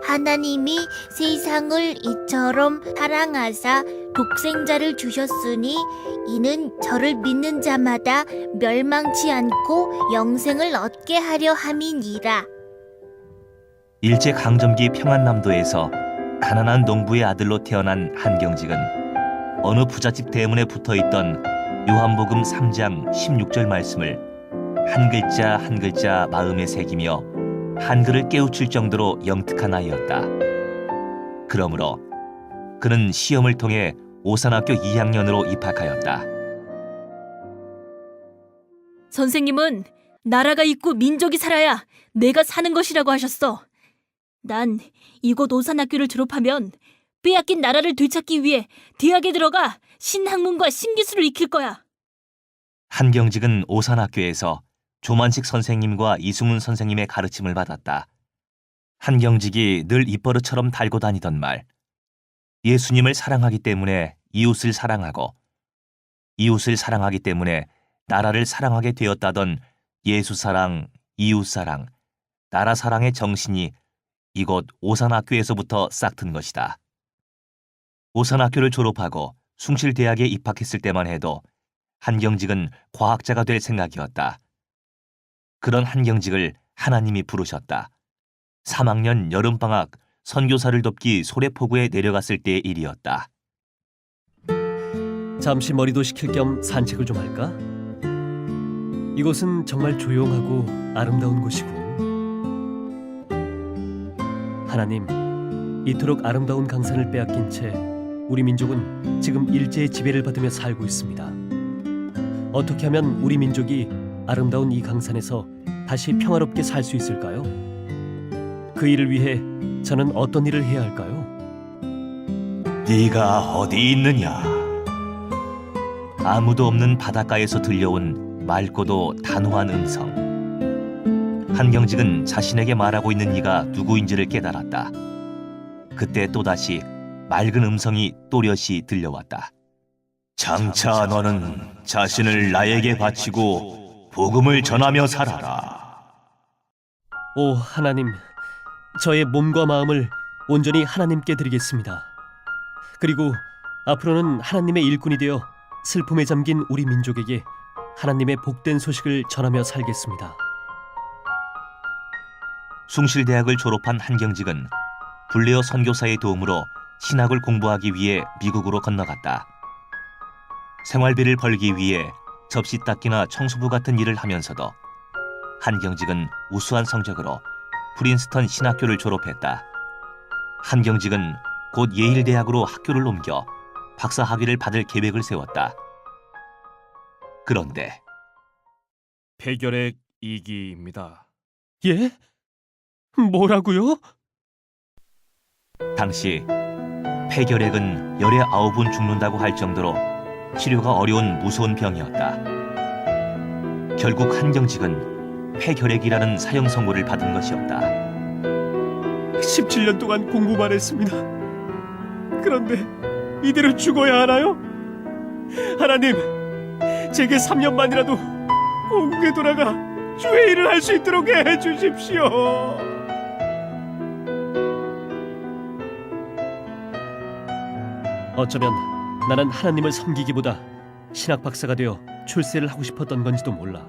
하나님이 세상을 이처럼 사랑하사 독생자를 주셨으니 이는 저를 믿는 자마다 멸망치 않고 영생을 얻게 하려 함이니라. 일제강점기 평안남도에서 가난한 농부의 아들로 태어난 한경직은 어느 부잣집 대문에 붙어있던 요한복음 3장 16절 말씀을 한 글자 한 글자 마음에 새기며 한글을 깨우칠 정도로 영특한 아이였다. 그러므로 그는 시험을 통해 오산학교 2학년으로 입학하였다. 선생님은 나라가 있고 민족이 살아야 내가 사는 것이라고 하셨어. 난 이곳 오산학교를 졸업하면 빼앗긴 나라를 되찾기 위해 대학에 들어가 신학문과 신기술을 익힐 거야. 한경직은 오산학교에서 조만식 선생님과 이승훈 선생님의 가르침을 받았다. 한경직이 늘 입버릇처럼 달고 다니던 말, 예수님을 사랑하기 때문에 이웃을 사랑하고 이웃을 사랑하기 때문에 나라를 사랑하게 되었다던 예수사랑, 이웃사랑, 나라사랑의 정신이 이곳 오산학교에서부터 싹튼 것이다. 오산학교를 졸업하고 숭실대학에 입학했을 때만 해도 한경직은 과학자가 될 생각이었다. 그런 한경직을 하나님이 부르셨다. 3학년 여름방학 선교사를 돕기 소래포구에 내려갔을 때의 일이었다. 잠시 머리도 식힐 겸 산책을 좀 할까? 이곳은 정말 조용하고 아름다운 곳이군. 하나님, 이토록 아름다운 강산을 빼앗긴 채 우리 민족은 지금 일제의 지배를 받으며 살고 있습니다. 어떻게 하면 우리 민족이 아름다운 이 강산에서 다시 평화롭게 살 수 있을까요? 그 일을 위해 저는 어떤 일을 해야 할까요? 네가 어디 있느냐? 아무도 없는 바닷가에서 들려온 맑고도 단호한 음성. 한경직은 자신에게 말하고 있는 이가 누구인지를 깨달았다. 그때 또다시 맑은 음성이 또렷이 들려왔다. 장차 너는 자신을 나에게 바치고 복음을 전하며 살아라. 오 하나님, 저의 몸과 마음을 온전히 하나님께 드리겠습니다. 그리고 앞으로는 하나님의 일꾼이 되어 슬픔에 잠긴 우리 민족에게 하나님의 복된 소식을 전하며 살겠습니다. 숭실대학을 졸업한 한경직은 블레어 선교사의 도움으로 신학을 공부하기 위해 미국으로 건너갔다. 생활비를 벌기 위해 접시 닦기나 청소부 같은 일을 하면서도 한경직은 우수한 성적으로 프린스턴 신학교를 졸업했다. 한경직은 곧 예일대학으로 학교를 옮겨 박사 학위를 받을 계획을 세웠다. 그런데 폐결핵 2기입니다. 예? 뭐라고요? 당시 폐결핵은 열에 9분 죽는다고 할 정도로 치료가 어려운 무서운 병이었다. 결국 한경직은 폐결핵이라는 사형 선고를 받은 것이었다. 17년 동안 공부만 했습니다. 그런데 이대로 죽어야 하나요? 하나님, 제게 3년만이라도 고국에 돌아가 주의 일을 할 수 있도록 해주십시오. 어쩌면 나는 하나님을 섬기기보다 신학 박사가 되어 출세를 하고 싶었던 건지도 몰라.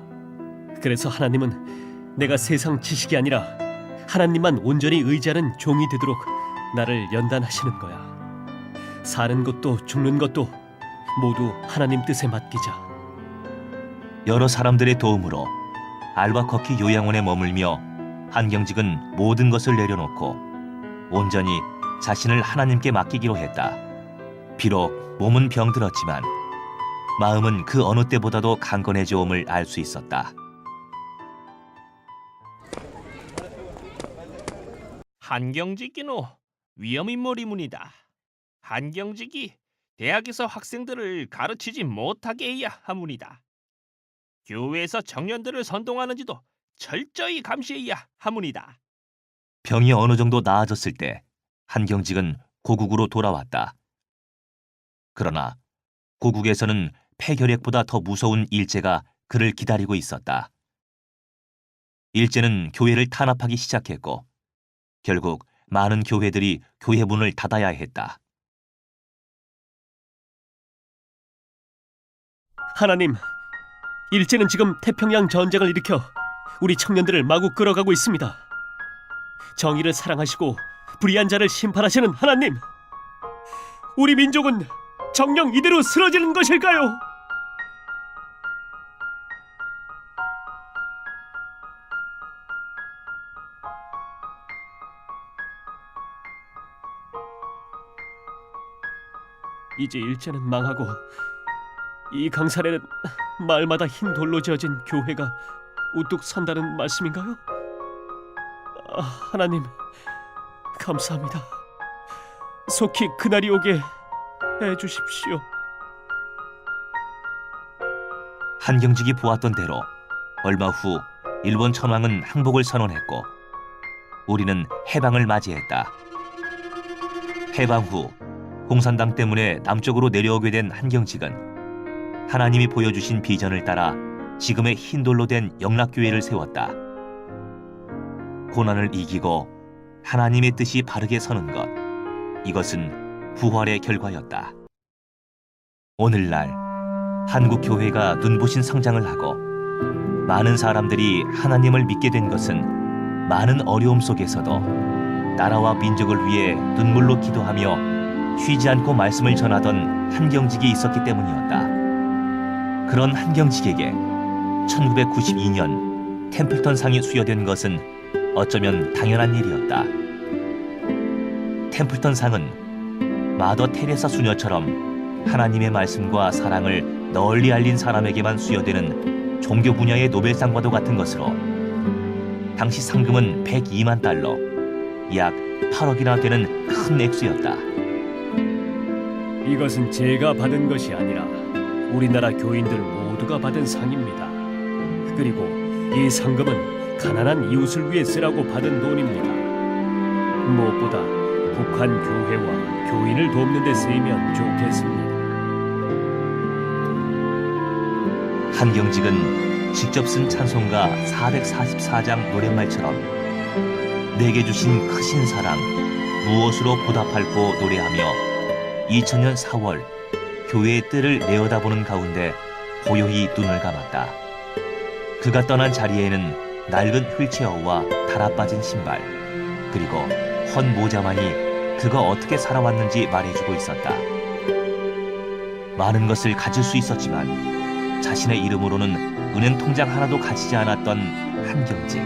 그래서 하나님은 내가 세상 지식이 아니라 하나님만 온전히 의지하는 종이 되도록 나를 연단하시는 거야. 사는 것도 죽는 것도 모두 하나님 뜻에 맡기자. 여러 사람들의 도움으로 알바커키 요양원에 머물며 한경직은 모든 것을 내려놓고 온전히 자신을 하나님께 맡기기로 했다. 비록 몸은 병들었지만 마음은 그 어느 때보다도 강건해져 옴을 알 수 있었다. 한경직이노 위험인물이문이다. 한경직이 대학에서 학생들을 가르치지 못하게 해야 하문이다. 교회에서 청년들을 선동하는지도 철저히 감시해야 하문이다. 병이 어느 정도 나아졌을 때 한경직은 고국으로 돌아왔다. 그러나 고국에서는 폐결핵보다 더 무서운 일제가 그를 기다리고 있었다. 일제는 교회를 탄압하기 시작했고 결국 많은 교회들이 교회 문을 닫아야 했다. 하나님, 일제는 지금 태평양 전쟁을 일으켜 우리 청년들을 마구 끌어가고 있습니다. 정의를 사랑하시고 불의한 자를 심판하시는 하나님, 우리 민족은 정녕 이대로 쓰러지는 것일까요? 이제 일제는 망하고 이 강산에는 마을마다 흰 돌로 지어진 교회가 우뚝 선다는 말씀인가요? 하나님, 감사합니다. 속히 그날이 오게 해주십시오. 한경직이 보았던 대로 얼마 후 일본 천황은 항복을 선언했고 우리는 해방을 맞이했다. 해방 후 공산당 때문에 남쪽으로 내려오게 된 한경직은 하나님이 보여주신 비전을 따라 지금의 흰돌로 된 영락교회를 세웠다. 고난을 이기고 하나님의 뜻이 바르게 서는 것, 이것은 부활의 결과였다. 오늘날 한국 교회가 눈부신 성장을 하고 많은 사람들이 하나님을 믿게 된 것은 많은 어려움 속에서도 나라와 민족을 위해 눈물로 기도하며 쉬지 않고 말씀을 전하던 한경직이 있었기 때문이었다. 그런 한경직에게 1992년 템플턴 상이 수여된 것은 어쩌면 당연한 일이었다. 템플턴 상은 마더 테레사 수녀처럼 하나님의 말씀과 사랑을 널리 알린 사람에게만 수여되는 종교 분야의 노벨상과도 같은 것으로 당시 상금은 102만 달러, 약 8억이나 되는 큰 액수였다. 이것은 제가 받은 것이 아니라 우리나라 교인들 모두가 받은 상입니다. 그리고 이 상금은 가난한 이웃을 위해 쓰라고 받은 돈입니다. 무엇보다 북한 교회와 교인을 돕는 데 쓰이면 좋겠습니다. 한경직은 직접 쓴 찬송가 444장 노랫말처럼 내게 주신 크신 사랑 무엇으로 보답할꼬 노래하며 2000년 4월 교회의 뜰을 내어다보는 가운데 고요히 눈을 감았다. 그가 떠난 자리에는 낡은 휠체어와 달아빠진 신발, 그리고 헌 모자만이 그가 어떻게 살아왔는지 말해주고 있었다. 많은 것을 가질 수 있었지만 자신의 이름으로는 은행 통장 하나도 가지지 않았던 한경직.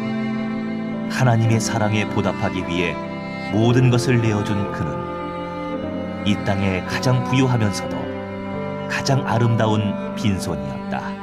하나님의 사랑에 보답하기 위해 모든 것을 내어준 그는 이 땅에 가장 부유하면서도 가장 아름다운 빈손이었다.